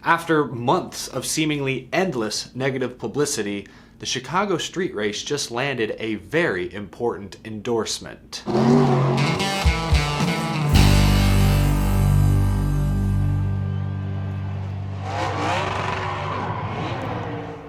After months of seemingly endless negative publicity, the Chicago street race just landed a very important endorsement.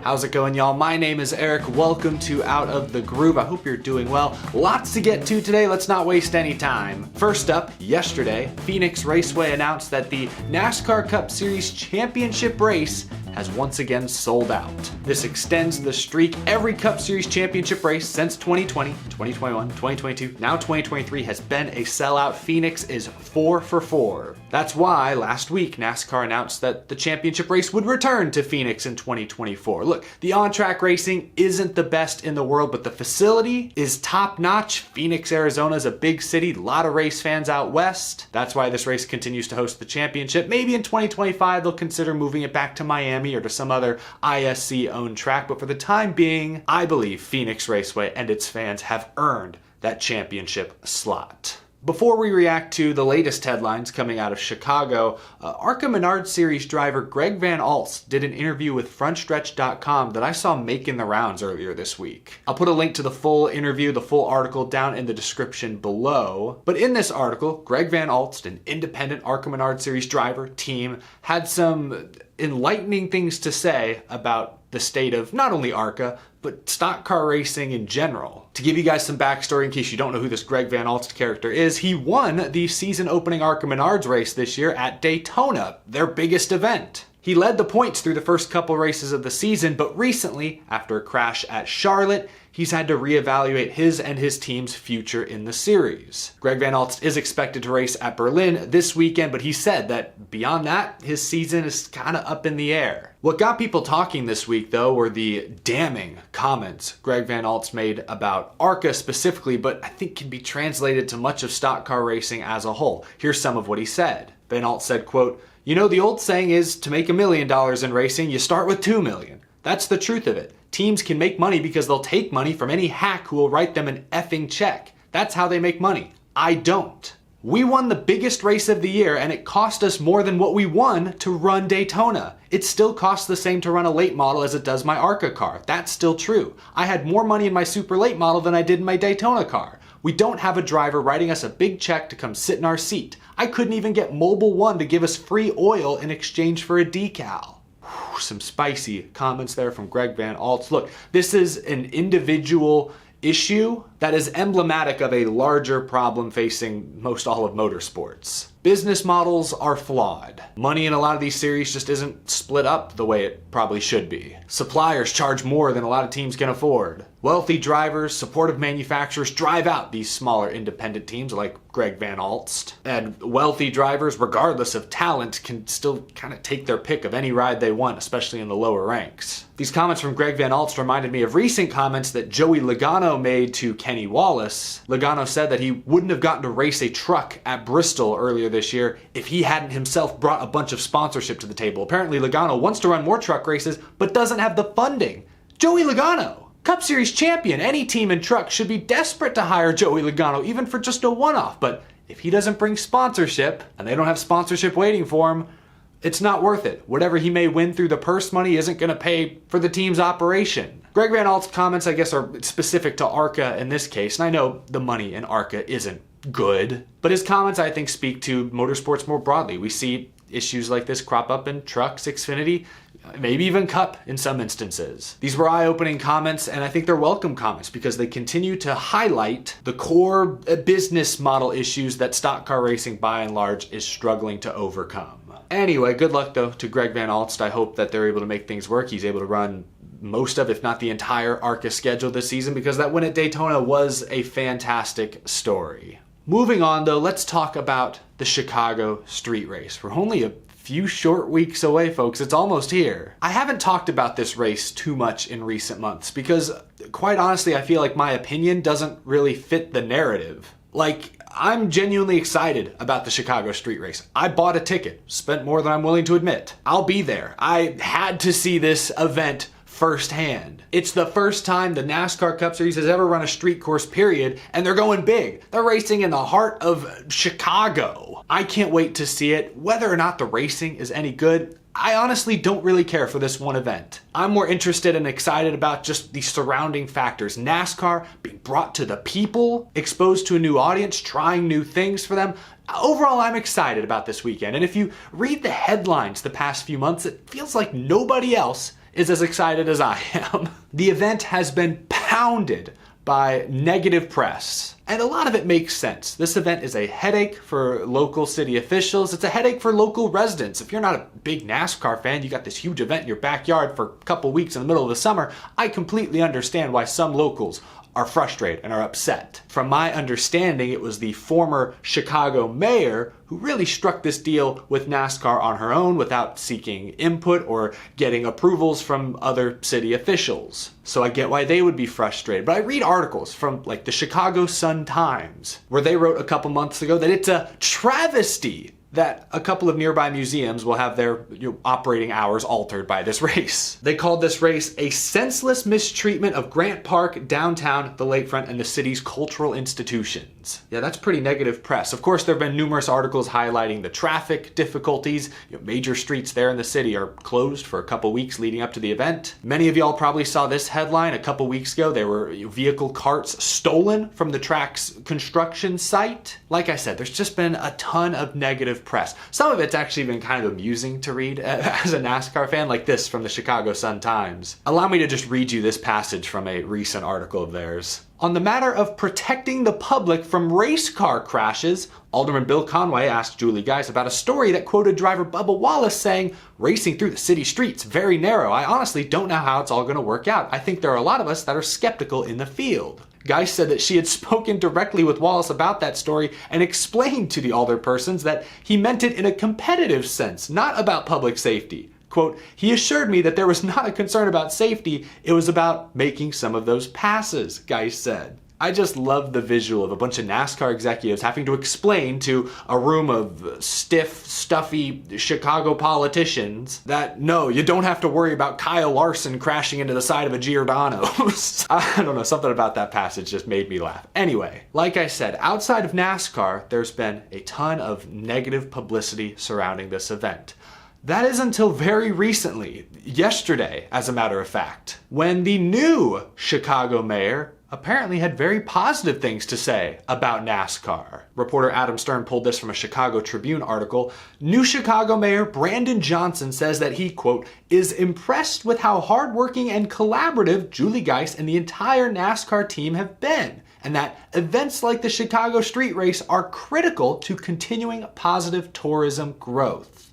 How's it going, y'all? My name is Eric. Welcome to Out of the Groove. I hope you're doing well. Lots to get to today. Let's not waste any time. First up, yesterday, Phoenix Raceway announced that the NASCAR Cup Series Championship race has once again sold out. This extends the streak. Every Cup Series Championship race since 2020, 2021, 2022, now 2023 has been a sellout. Phoenix is 4 for 4. That's why last week NASCAR announced that the championship race would return to Phoenix in 2024. Look, the on-track racing isn't the best in the world, but the facility is top-notch. Phoenix, Arizona is a big city, a lot of race fans out west. That's why this race continues to host the championship. Maybe in 2025 they'll consider moving it back to Miami or to some other ISC-owned track, but for the time being, I believe Phoenix Raceway and its fans have earned that championship slot. Before we react to the latest headlines coming out of Chicago, ARCA Menard Series driver Greg Van Alst did an interview with frontstretch.com that I saw making the rounds earlier this week. I'll put a link to the full interview, the full article down in the description below. But in this article, Greg Van Alst, an independent ARCA Menard Series driver team, had some enlightening things to say about the state of not only ARCA, but stock car racing in general. To give you guys some backstory in case you don't know who this Greg Van Alst character is, he won the season opening ARCA Menards race this year at Daytona, their biggest event. He led the points through the first couple races of the season, but recently, after a crash at Charlotte, he's had to reevaluate his and his team's future in the series. Greg Van Alst is expected to race at Berlin this weekend, but he said that beyond that, his season is kind of up in the air. What got people talking this week, though, were the damning comments Greg Van Alst made about ARCA specifically, but I think can be translated to much of stock car racing as a whole. Here's some of what he said. Van Alst said, quote, "You know, the old saying is to make $1 million in racing, you start with $2 million. That's the truth of it. Teams can make money because they'll take money from any hack who will write them an effing check. That's how they make money. I don't. We won the biggest race of the year and it cost us more than what we won to run Daytona. It still costs the same to run a late model as it does my ARCA car. That's still true. I had more money in my super late model than I did in my Daytona car. We don't have a driver writing us a big check to come sit in our seat. I couldn't even get Mobil 1 to give us free oil in exchange for a decal." Some spicy comments there from Greg Van Alst. Look, this is an individual issue that is emblematic of a larger problem facing most all of motorsports. Business models are flawed. Money in a lot of these series just isn't split up the way it probably should be. Suppliers charge more than a lot of teams can afford. Wealthy drivers, supportive manufacturers drive out these smaller independent teams like Greg Van Alst. And wealthy drivers, regardless of talent, can still kind of take their pick of any ride they want, especially in the lower ranks. These comments from Greg Van Alst reminded me of recent comments that Joey Logano made to Kenny Wallace. Logano said that he wouldn't have gotten to race a truck at Bristol earlier this year if he hadn't himself brought a bunch of sponsorship to the table. Apparently Logano wants to run more truck races, but doesn't have the funding. Joey Logano, Cup Series champion. Any team in truck should be desperate to hire Joey Logano, even for just a one-off. But if he doesn't bring sponsorship, and they don't have sponsorship waiting for him, it's not worth it. Whatever he may win through the purse money isn't going to pay for the team's operation. Greg Van Alt's comments, I guess, are specific to ARCA in this case, and I know the money in ARCA isn't good, but his comments, I think, speak to motorsports more broadly. We see issues like this crop up in trucks, Xfinity, maybe even Cup in some instances. These were eye-opening comments, and I think they're welcome comments because they continue to highlight the core business model issues that stock car racing by and large is struggling to overcome. Anyway, good luck though to Greg Van Alst. I hope that they're able to make things work. He's able to run most of, if not the entire ARCA schedule this season, because that win at Daytona was a fantastic story. Moving on though, let's talk about the Chicago street race. We're only a few short weeks away, folks. It's almost here. I haven't talked about this race too much in recent months because, quite honestly, I feel like my opinion doesn't really fit the narrative. Like, I'm genuinely excited about the Chicago street race. I bought a ticket, spent more than I'm willing to admit. I'll be there. I had to see this event firsthand. It's the first time the NASCAR Cup Series has ever run a street course, period, and they're going big. They're racing in the heart of Chicago. I can't wait to see it. Whether or not the racing is any good, I honestly don't really care for this one event. I'm more interested and excited about just the surrounding factors. NASCAR being brought to the people, exposed to a new audience, trying new things for them. Overall, I'm excited about this weekend. And if you read the headlines the past few months, it feels like nobody else is as excited as I am. The event has been pounded by negative press. And a lot of it makes sense. This event is a headache for local city officials. It's a headache for local residents. If you're not a big NASCAR fan, you got this huge event in your backyard for a couple weeks in the middle of the summer, I completely understand why some locals are frustrated and are upset. From my understanding, it was the former Chicago mayor who really struck this deal with NASCAR on her own without seeking input or getting approvals from other city officials. So I get why they would be frustrated. But I read articles from like the Chicago Sun-Times where they wrote a couple months ago that it's a travesty that a couple of nearby museums will have their operating hours altered by this race. They called this race a senseless mistreatment of Grant Park, downtown, the lakefront, and the city's cultural institutions. Yeah, that's pretty negative press. Of course, there have been numerous articles highlighting the traffic difficulties. Major streets there in the city are closed for a couple weeks leading up to the event. Many of y'all probably saw this headline a couple weeks ago. There were vehicle carts stolen from the track's construction site. Like I said, there's just been a ton of negative press. Some of it's actually been kind of amusing to read as a NASCAR fan, like this from the Chicago Sun-Times. Allow me to just read you this passage from a recent article of theirs. On the matter of protecting the public from race car crashes, Alderman Bill Conway asked Julie Geis about a story that quoted driver Bubba Wallace saying, "Racing through the city streets, very narrow. I honestly don't know how it's all going to work out. I think there are a lot of us that are skeptical in the field." Geis said that she had spoken directly with Wallace about that story and explained to the alderpersons that he meant it in a competitive sense, not about public safety. Quote, "He assured me that there was not a concern about safety, it was about making some of those passes," Geis said. I just love the visual of a bunch of NASCAR executives having to explain to a room of stiff, stuffy Chicago politicians that, no, you don't have to worry about Kyle Larson crashing into the side of a Giordano's. I don't know, something about that passage just made me laugh. Anyway, like I said, outside of NASCAR, there's been a ton of negative publicity surrounding this event. That is until very recently, yesterday, as a matter of fact, when the new Chicago mayor apparently had very positive things to say about NASCAR. Reporter Adam Stern pulled this from a Chicago Tribune article. New Chicago Mayor Brandon Johnson says that he, quote, "is impressed with how hardworking and collaborative Julie Geis and the entire NASCAR team have been, and that events like the Chicago Street Race are critical to continuing positive tourism growth."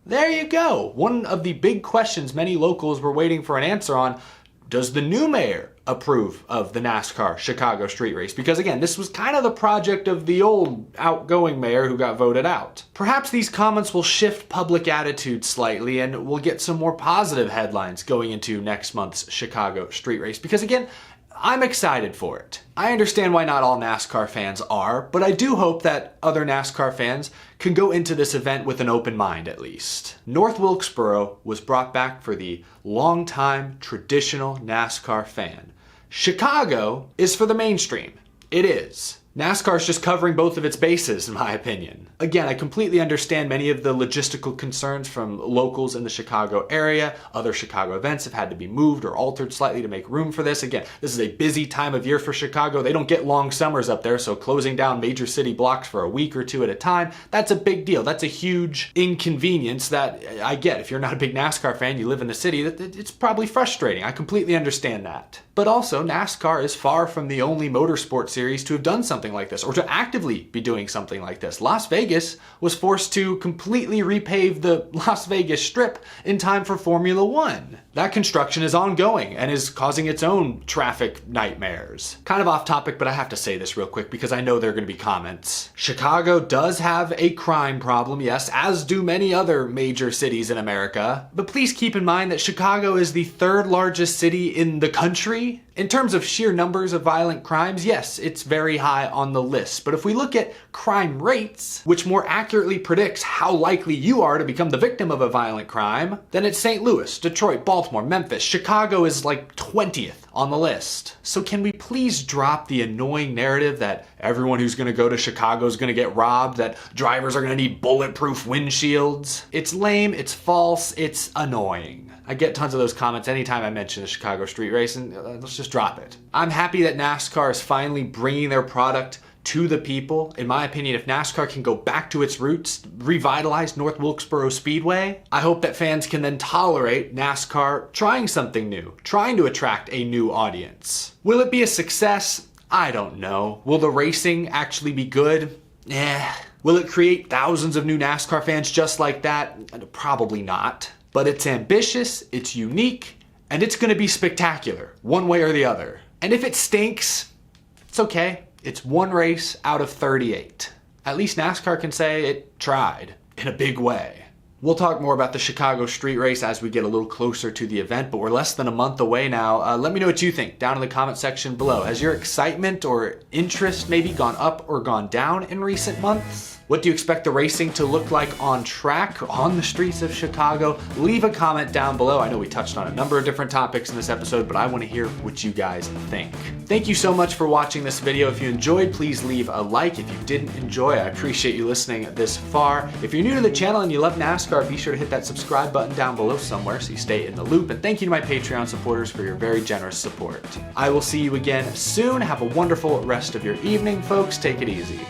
There you go. One of the big questions many locals were waiting for an answer on: does the new mayor approve of the NASCAR Chicago Street Race? Because again, this was kind of the project of the old outgoing mayor who got voted out. Perhaps these comments will shift public attitude slightly and we'll get some more positive headlines going into next month's Chicago Street Race. Because again, I'm excited for it. I understand why not all NASCAR fans are, but I do hope that other NASCAR fans can go into this event with an open mind at least. North Wilkesboro was brought back for the longtime traditional NASCAR fan. Chicago is for the mainstream. It is. NASCAR is just covering both of its bases, in my opinion. Again, I completely understand many of the logistical concerns from locals in the Chicago area. Other Chicago events have had to be moved or altered slightly to make room for this. Again, this is a busy time of year for Chicago. They don't get long summers up there, so closing down major city blocks for a week or two at a time, that's a big deal. That's a huge inconvenience that I get. If you're not a big NASCAR fan, you live in the city, it's probably frustrating. I completely understand that. But also, NASCAR is far from the only motorsport series to have done something like this, or to actively be doing something like this. Las Vegas was forced to completely repave the Las Vegas Strip in time for Formula One. That construction is ongoing and is causing its own traffic nightmares. Kind of off topic, but I have to say this real quick because I know there are going to be comments. Chicago does have a crime problem, yes, as do many other major cities in America. But please keep in mind that Chicago is the third largest city in the country. In terms of sheer numbers of violent crimes, yes, it's very high on the list. But if we look at crime rates, which more accurately predicts how likely you are to become the victim of a violent crime, then it's St. Louis, Detroit, Baltimore, Memphis. Chicago is like 20th on the list. So can we please drop the annoying narrative that everyone who's gonna go to Chicago is gonna get robbed, that drivers are gonna need bulletproof windshields? It's lame, it's false, it's annoying. I get tons of those comments anytime I mention the Chicago street race, and let's just drop it. I'm happy that NASCAR is finally bringing their product to the people. In my opinion, if NASCAR can go back to its roots, revitalize North Wilkesboro Speedway, I hope that fans can then tolerate NASCAR trying something new, trying to attract a new audience. Will it be a success? I don't know. Will the racing actually be good? Will it create thousands of new NASCAR fans just like that? Probably not. But it's ambitious, it's unique, and it's gonna be spectacular, one way or the other. And if it stinks, it's okay. It's one race out of 38. At least NASCAR can say it tried in a big way. We'll talk more about the Chicago street race as we get a little closer to the event, but we're less than a month away now. Let me know what you think down in the comment section below. Has your excitement or interest maybe gone up or gone down in recent months? What do you expect the racing to look like on track, on the streets of Chicago? Leave a comment down below. I know we touched on a number of different topics in this episode, but I want to hear what you guys think. Thank you so much for watching this video. If you enjoyed, please leave a like. If you didn't enjoy, I appreciate you listening this far. If you're new to the channel and you love NASCAR, be sure to hit that subscribe button down below somewhere so you stay in the loop. And thank you to my Patreon supporters for your very generous support. I will see you again soon. Have a wonderful rest of your evening, folks. Take it easy.